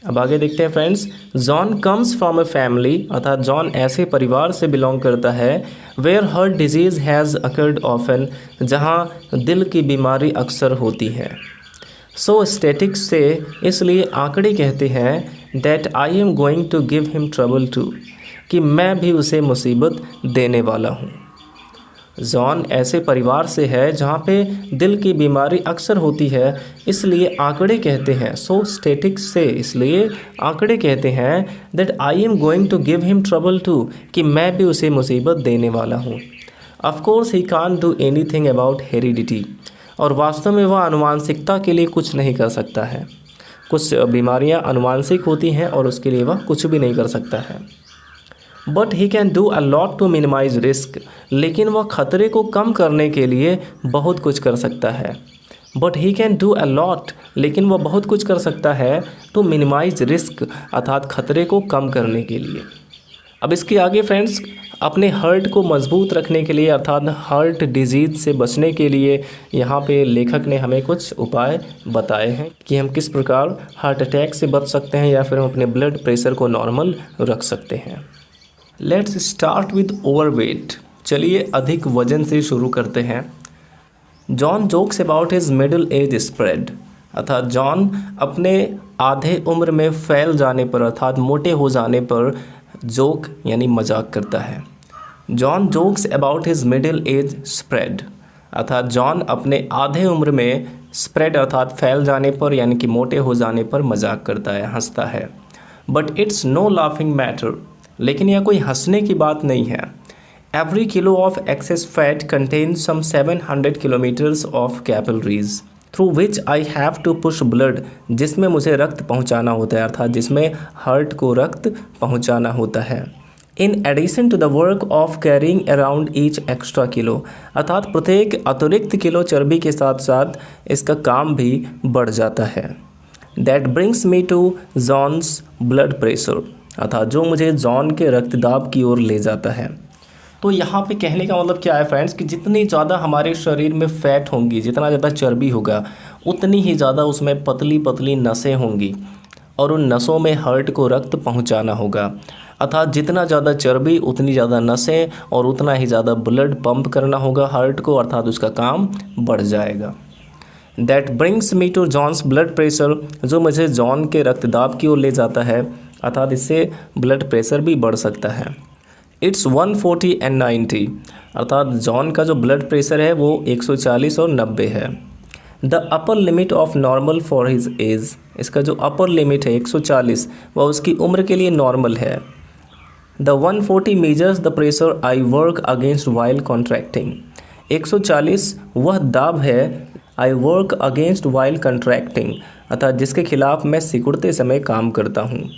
अब आगे देखते हैं friends. John comes from a family, अर्थात जॉन ऐसे परिवार से बिलोंग करता है where heart disease has occurred often, जहाँ दिल की बीमारी अक्सर होती है। सो स्टैटिक्स से इसलिए आंकड़े कहते हैं that I am going to give him trouble too, कि मैं भी उसे मुसीबत देने वाला हूँ। जॉन ऐसे परिवार से है जहाँ पे दिल की बीमारी अक्सर होती है, इसलिए आंकड़े कहते हैं। सो स्टैटिक्स से इसलिए आंकड़े कहते हैं that I am going to give him trouble too, कि मैं भी उसे मुसीबत देने वाला हूँ। Of course he can do anything about heredity, और वास्तव में वह आनुवांशिकता के लिए कुछ नहीं कर सकता है। कुछ बीमारियाँ आनुवांशिक होती हैं और उसके लिए वह कुछ भी नहीं कर सकता है। But he can do a lot to minimise risk, लेकिन वह खतरे को कम करने के लिए बहुत कुछ कर सकता है। But he can do a lot, लेकिन वह बहुत कुछ कर सकता है टू मिनिमाइज रिस्क, अर्थात खतरे को कम करने के लिए। अब इसके आगे फ्रेंड्स, अपने हार्ट को मजबूत रखने के लिए अर्थात हार्ट डिजीज़ से बचने के लिए यहाँ पे लेखक ने हमें कुछ उपाय बताए हैं कि हम किस प्रकार हार्ट अटैक से बच सकते हैं या फिर हम अपने ब्लड प्रेशर को नॉर्मल रख सकते हैं। Let's start with overweight. चलिए अधिक वजन से शुरू करते हैं। John jokes about his middle age spread, अर्थात जॉन अपने आधे उम्र में फैल जाने पर अर्थात मोटे हो जाने पर जोक यानी मजाक करता है। John jokes about his middle age spread, अर्थात जॉन अपने आधे उम्र में स्प्रेड अर्थात फैल जाने पर यानी कि मोटे हो जाने पर मजाक करता है, हंसता है। But it's no laughing matter, लेकिन यह कोई हंसने की बात नहीं है। Every kilo of excess fat contains some 700 kilometers of capillaries through which I have to push blood, जिसमें मुझे रक्त पहुंचाना होता है, अर्थात जिसमें हार्ट को रक्त पहुंचाना होता है। In addition to the work of carrying around each extra kilo, अर्थात प्रत्येक अतिरिक्त किलो चर्बी के साथ साथ इसका काम भी बढ़ जाता है। That brings me to John's blood pressure, अर्थात जो मुझे जॉन के रक्तदाब की ओर ले जाता है। तो यहाँ पे कहने का मतलब क्या है फ्रेंड्स कि जितनी ज़्यादा हमारे शरीर में फ़ैट होंगी, जितना ज़्यादा चर्बी होगा, उतनी ही ज़्यादा उसमें पतली पतली नसें होंगी और उन नसों में हार्ट को रक्त पहुँचाना होगा। अर्थात जितना ज़्यादा चर्बी उतनी ज़्यादा नसें और उतना ही ज़्यादा ब्लड पंप करना होगा हार्ट को, अर्थात उसका काम बढ़ जाएगा। That brings me to John's blood pressure, जो मुझे जॉन के रक्तदाब की ओर ले जाता है, अर्थात इससे ब्लड प्रेशर भी बढ़ सकता है। इट्स 140 and 90, अर्थात जॉन का जो ब्लड प्रेशर है वो 140 और 90 है। The upper limit of normal for his age, इसका जो अपर लिमिट है 140 वह उसकी उम्र के लिए नॉर्मल है। The 140 measures the pressure I work against while contracting, 140 वह दाब है I work against while contracting, अर्थात जिसके खिलाफ मैं सिकुड़ते समय काम करता हूँ।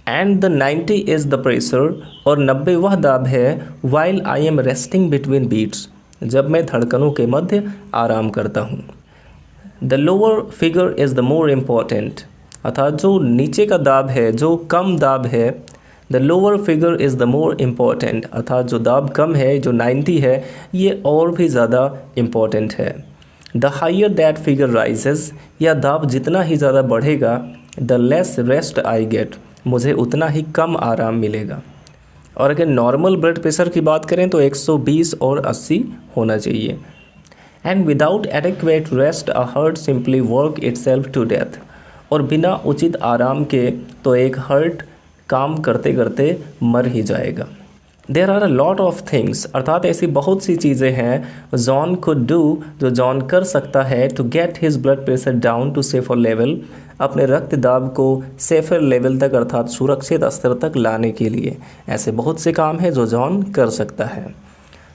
And the 90 is the pressure, और 90 वह दाब है while I am resting between beats, जब मैं धड़कनों के मध्य आराम करता हूँ। The lower figure is the more important, अर्थात जो नीचे का दाब है, जो कम दाब है, the lower figure is the more important, अर्थात जो दाब कम है, जो 90 है, ये और भी ज़्यादा इम्पॉर्टेंट है। The higher that figure rises, या दाब जितना ही ज़्यादा बढ़ेगा, the less rest I get, मुझे उतना ही कम आराम मिलेगा। और अगर नॉर्मल ब्लड प्रेशर की बात करें तो 120 और 80 होना चाहिए। And without adequate rest a heart simply work itself to death, और बिना उचित आराम के तो एक हार्ट काम करते करते मर ही जाएगा। There are a lot of things, अर्थात ऐसी बहुत सी चीज़ें हैं जॉन कुड डू, जो जॉन कर सकता है to get his blood pressure down to safer level, अपने रक्त दाब को सेफर लेवल तक अर्थात सुरक्षित स्तर तक लाने के लिए ऐसे बहुत से काम हैं जो जॉन कर सकता है।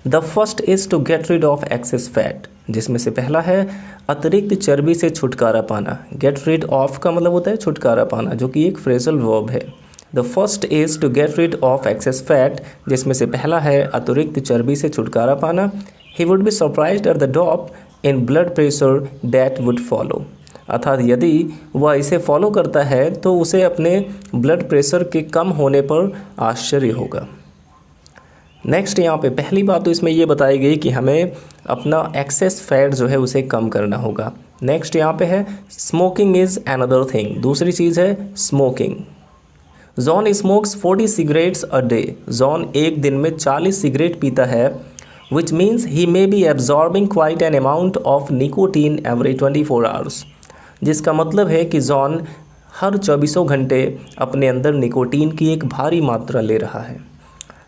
The first is to get rid of excess fat, जिसमें से पहला है अतिरिक्त चर्बी से छुटकारा पाना। गेट रिड ऑफ का मतलब होता है छुटकारा पाना, जो कि एक फ्रेजल वर्ब है। The first is to get rid of excess fat, जिसमें से पहला है अतिरिक्त चर्बी से छुटकारा पाना। He would be surprised at the drop in blood pressure that would follow, अर्थात यदि वह इसे फॉलो करता है तो उसे अपने ब्लड प्रेशर के कम होने पर आश्चर्य होगा। नेक्स्ट यहाँ पे पहली बात तो इसमें ये बताई गई कि हमें अपना एक्सेस फैट जो है उसे कम करना होगा। नेक्स्ट यहाँ पे है स्मोकिंग इज़ अनदर थिंग, दूसरी चीज़ है smoking. John smokes 40 cigarettes a day, John एक दिन में 40 सिगरेट पीता है, which means he may be absorbing quite an amount of nicotine every 24 hours, जिसका मतलब है कि जॉन हर 24 घंटे अपने अंदर निकोटीन की एक भारी मात्रा ले रहा है।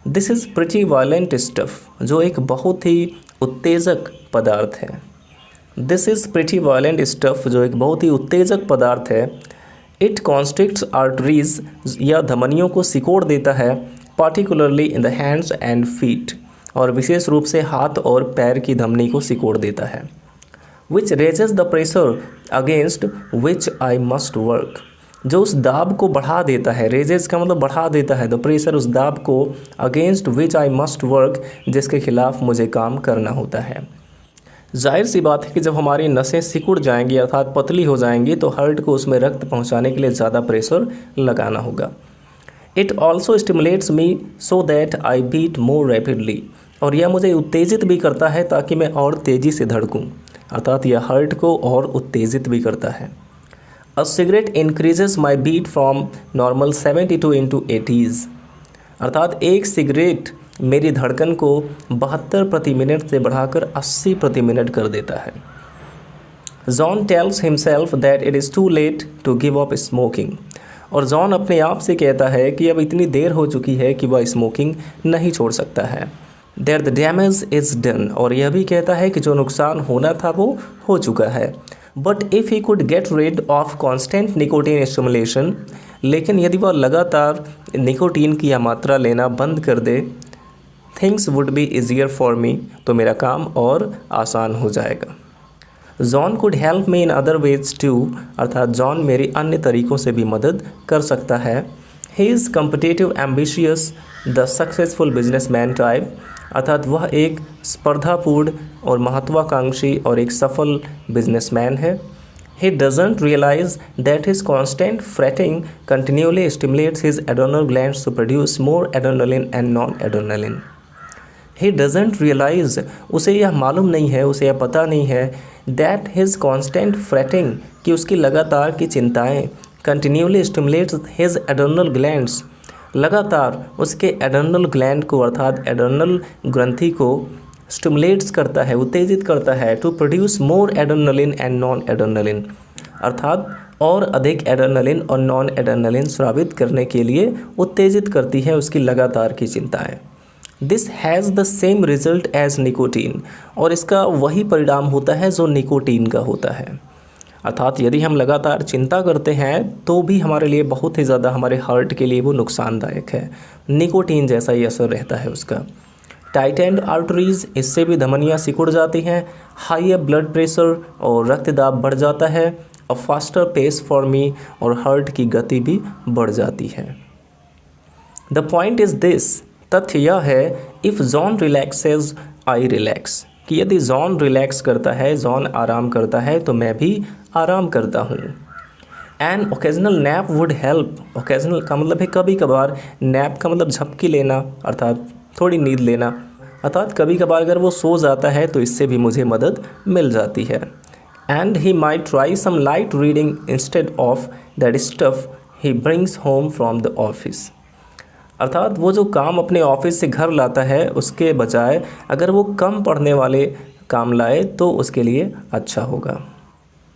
This is pretty violent stuff, जो एक बहुत ही उत्तेजक पदार्थ है। This is pretty violent stuff, जो एक बहुत ही उत्तेजक पदार्थ है। इट कॉन्स्ट्रिक्ट्स आर्टरीज, या धमनियों को सिकोड़ देता है, particularly in the hands and feet, और विशेष रूप से हाथ और पैर की धमनी को सिकोड़ देता है। Which raises the pressure against which I must work, जो उस दाब को बढ़ा देता है, रेजेस का मतलब बढ़ा देता है, द प्रेशर उस दाब को, against which I must work, जिसके खिलाफ मुझे काम करना होता है। जाहिर सी बात है कि जब हमारी नसें सिकुड़ जाएंगी अर्थात पतली हो जाएंगी तो हार्ट को उसमें रक्त पहुंचाने के लिए ज़्यादा प्रेशर लगाना होगा। It also stimulates me so that I beat more rapidly, और यह मुझे उत्तेजित भी करता है ताकि मैं और तेज़ी से धड़कूँ, अर्थात यह हार्ट को और उत्तेजित भी करता है। A cigarette increases my beat from normal 72 into 80s, अर्थात एक सिगरेट मेरी धड़कन को 72 प्रति मिनट से बढ़ाकर 80 प्रति मिनट कर देता है। John tells himself that it is too late to give up smoking, और जॉन अपने आप से कहता है कि अब इतनी देर हो चुकी है कि वह स्मोकिंग नहीं छोड़ सकता है। That the damage is done, और यह भी कहता है कि जो नुकसान होना था वो हो चुका है। But if he could get rid of constant nicotine stimulation, लेकिन यदि वह लगातार निकोटीन की यह मात्रा लेना बंद कर दे, things would be easier for me, तो मेरा काम और आसान हो जाएगा। John could help me in other ways too, अर्थात जॉन मेरी अन्य तरीक़ों से भी मदद कर सकता है। He is competitive ambitious the successful businessman type, अर्थात वह एक स्पर्धापूर्ण और महत्वाकांक्षी और एक सफल बिजनेसमैन है। He doesn't realize that his constant fretting continually stimulates his adrenal glands to produce more adrenaline and non-adrenaline. He doesn't realize, उसे यह मालूम नहीं है, उसे यह पता नहीं है, that his constant fretting, कि उसकी लगातार की चिंताएं, continually stimulates his adrenal glands, लगातार उसके एड्रेनल ग्लैंड को अर्थात एड्रेनल ग्रंथि को स्टिमुलेट्स करता है, उत्तेजित करता है, to produce more adrenaline and noradrenaline, अर्थात और अधिक एड्रेनलिन और नॉन एड्रेनलिन स्रावित करने के लिए उत्तेजित करती है उसकी लगातार की चिंताएं। This has the same result as nicotine, और इसका वही परिणाम होता है जो निकोटीन का होता है, अर्थात यदि हम लगातार चिंता करते हैं तो भी हमारे लिए बहुत ही ज़्यादा, हमारे हार्ट के लिए वो नुकसानदायक है। निकोटीन जैसा ही असर रहता है उसका। टाइटेंड आर्टरीज, इससे भी धमनियाँ सिकुड़ जाती हैं। हाई ब्लड प्रेशर, और रक्तदाब बढ़ जाता है। A faster pace for me, और हार्ट की गति भी बढ़ जाती है। द पॉइंट इज़ दिस, तथ्य यह है, if John relaxes I relax, कि यदि जॉन रिलैक्स करता है, जॉन आराम करता है, तो मैं भी आराम करता हूँ। An occasional nap would help, occasional का मतलब है कभी कभार, नैप का मतलब झपकी लेना, अर्थात थोड़ी नींद लेना, अर्थात कभी कभार अगर वो सो जाता है तो इससे भी मुझे मदद मिल जाती है। And he might try some light reading instead of that stuff he brings home from the office, अर्थात वो जो काम अपने ऑफिस से घर लाता है उसके बजाय अगर वो कम पढ़ने वाले काम लाए तो उसके लिए अच्छा होगा।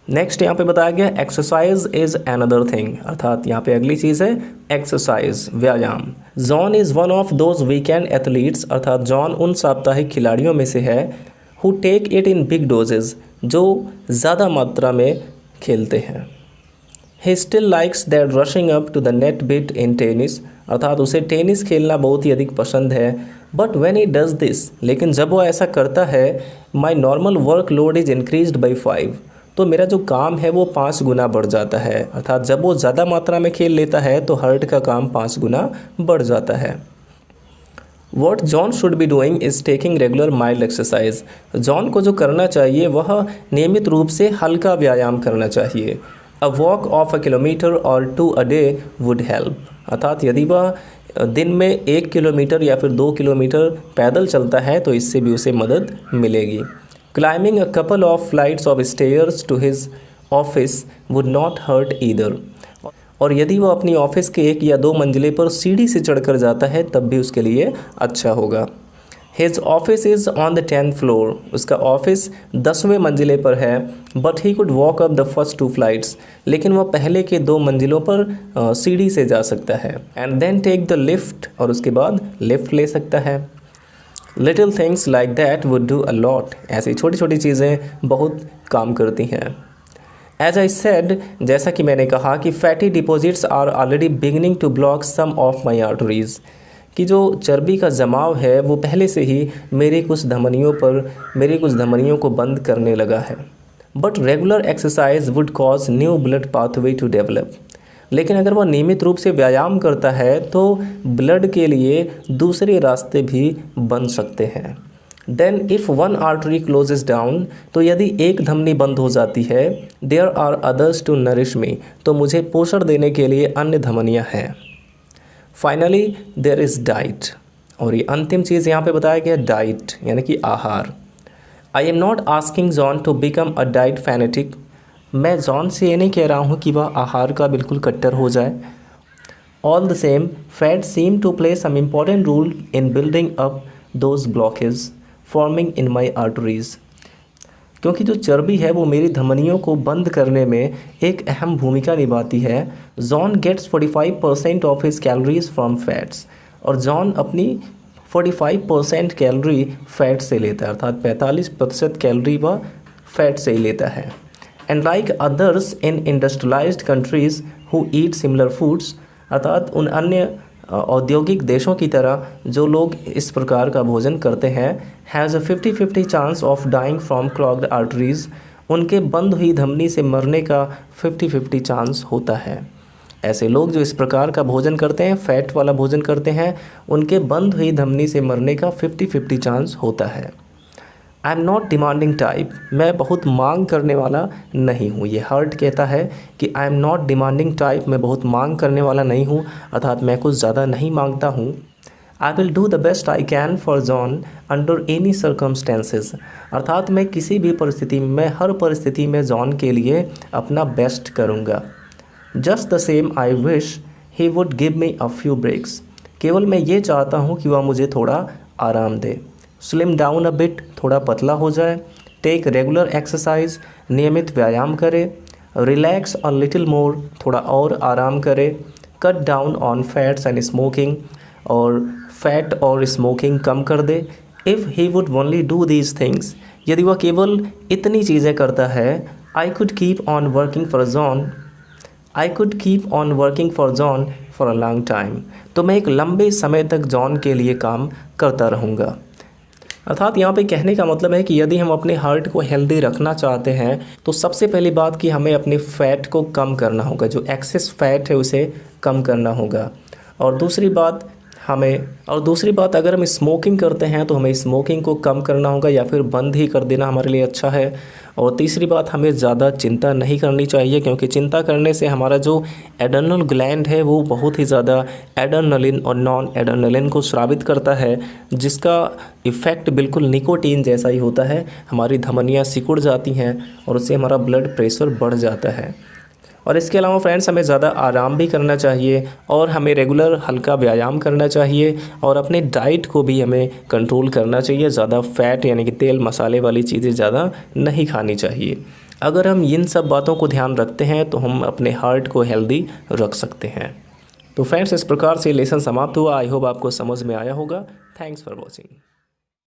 नेक्स्ट यहाँ पे बताया गया एक्सरसाइज इज़ अनदर थिंग, अर्थात यहाँ पे अगली चीज़ है एक्सरसाइज, व्यायाम। John is one of those weekend athletes, अर्थात जॉन उन साप्ताहिक खिलाड़ियों में से है who take it in big doses, जो ज़्यादा मात्रा में खेलते हैं। He still likes that rushing up to the net bit in tennis, अर्थात उसे टेनिस खेलना बहुत ही अधिक पसंद है। But when he does this, लेकिन जब वो ऐसा करता है, my normal work load is increased by 5, तो मेरा जो काम है वो 5 गुना बढ़ जाता है, अर्थात जब वो ज़्यादा मात्रा में खेल लेता है तो हार्ट का काम 5 गुना बढ़ जाता है। What John should be doing is taking regular mild exercise, John को जो करना चाहिए वह नियमित रूप से हल्का व्यायाम करना चाहिए। अ वॉक ऑफ 1 किलोमीटर और 2 a day वुड हेल्प, अर्थात यदि वह दिन में 1 किलोमीटर या फिर 2 किलोमीटर पैदल चलता है तो इससे भी उसे मदद मिलेगी। Climbing a couple of flights of stairs to his office would not hurt either. और यदि वो अपनी ऑफिस के 1 या 2 मंजिले पर सीढ़ी से चढ़कर जाता है तब भी उसके लिए अच्छा होगा। His office is on the 10th floor. उसका ऑफिस 10वें मंजिले पर है। But he could walk up the first 2 flights. लेकिन वह पहले के 2 मंजिलों पर सीढ़ी से जा सकता है। And then take the lift. और उसके बाद लिफ्ट ले सकता है। Little things like that would do a lot. ऐसी छोटी छोटी चीज़ें बहुत काम करती हैं। As I said, जैसा कि मैंने कहा कि fatty deposits are already beginning to block some of my arteries. कि जो चर्बी का जमाव है वो पहले से ही मेरी कुछ धमनियों को बंद करने लगा है। But regular exercise would cause new blood pathway to develop. लेकिन अगर वह नियमित रूप से व्यायाम करता है तो ब्लड के लिए दूसरे रास्ते भी बन सकते हैं। Then if one artery closes down, तो यदि एक धमनी बंद हो जाती है, there are others to nourish me, तो मुझे पोषण देने के लिए अन्य धमनियाँ हैं। फाइनली देयर इज़ डाइट, और ये अंतिम चीज़ यहाँ पे बताया गया डाइट यानी कि आहार। I am not asking John to become a diet fanatic. मैं जॉन से ये नहीं कह रहा हूँ कि वह आहार का बिल्कुल कट्टर हो जाए। All the same fat seem to play some important role in building up those blockage forming in my arteries. क्योंकि जो चर्बी है वो मेरी धमनियों को बंद करने में एक अहम भूमिका निभाती है। John gets 45% of his calories from fats, और जॉन अपनी 45% कैलोरी फैट से लेता है, अर्थात 45% कैलोरी वह फैट से ही लेता है। And like others in industrialised countries who eat similar foods, अर्थात उन अन्य औद्योगिक देशों की तरह जो लोग इस प्रकार का भोजन करते हैं, has a 50-50 chance of dying from clogged arteries. उनके बंद हुई धमनी से मरने का 50-50 चांस होता है। ऐसे लोग जो इस प्रकार का भोजन करते हैं, फैट वाला भोजन करते हैं, उनके बंद हुई धमनी से मरने का 50-50 चांस होता है। आई एम नॉट डिमांडिंग टाइप, मैं बहुत मांग करने वाला नहीं हूँ। ये हार्ट कहता है कि आई एम नॉट डिमांडिंग टाइप, मैं बहुत मांग करने वाला नहीं हूँ, अर्थात मैं कुछ ज़्यादा नहीं मांगता हूँ। I will do the best I can for John under any circumstances, अर्थात मैं किसी भी परिस्थिति में, मैं हर परिस्थिति में जॉन के लिए अपना बेस्ट करूँगा। Just the same I wish he would give me a few breaks, केवल मैं ये चाहता हूँ कि वह मुझे थोड़ा आराम दे। स्लिम डाउन अ बिट, थोड़ा पतला हो जाए। टेक रेगुलर एक्सरसाइज, नियमित व्यायाम करे। रिलैक्स अ लिटिल मोर, थोड़ा और आराम करे। Cut down on fats and smoking, और फैट और स्मोकिंग कम कर दे। If he would only do these things, यदि वह केवल इतनी चीज़ें करता है, I could keep on working for John for a long time, तो मैं एक लंबे समय तक जॉन के लिए काम करता रहूँगा। अर्थात यहाँ पे कहने का मतलब है कि यदि हम अपने हार्ट को हेल्दी रखना चाहते हैं तो सबसे पहली बात कि हमें अपने फ़ैट को कम करना होगा, जो एक्सेस फ़ैट है उसे कम करना होगा। और दूसरी बात अगर हम स्मोकिंग करते हैं तो हमें स्मोकिंग को कम करना होगा या फिर बंद ही कर देना हमारे लिए अच्छा है। और तीसरी बात, हमें ज़्यादा चिंता नहीं करनी चाहिए, क्योंकि चिंता करने से हमारा जो एड्रेनल ग्लैंड है वो बहुत ही ज़्यादा एड्रेनलिन और नॉन एड्रेनलिन को स्रावित करता है, जिसका इफ़ेक्ट बिल्कुल निकोटीन जैसा ही होता है। हमारी धमनियाँ सिकुड़ जाती हैं और उससे हमारा ब्लड प्रेशर बढ़ जाता है। और इसके अलावा फ्रेंड्स, हमें ज़्यादा आराम भी करना चाहिए और हमें रेगुलर हल्का व्यायाम करना चाहिए और अपने डाइट को भी हमें कंट्रोल करना चाहिए। ज़्यादा फैट यानी कि तेल मसाले वाली चीज़ें ज़्यादा नहीं खानी चाहिए। अगर हम इन सब बातों को ध्यान रखते हैं तो हम अपने हार्ट को हेल्दी रख सकते हैं। तो फ्रेंड्स, इस प्रकार से लेसन समाप्त हुआ। आई होप आपको समझ में आया होगा। Thanks for watching.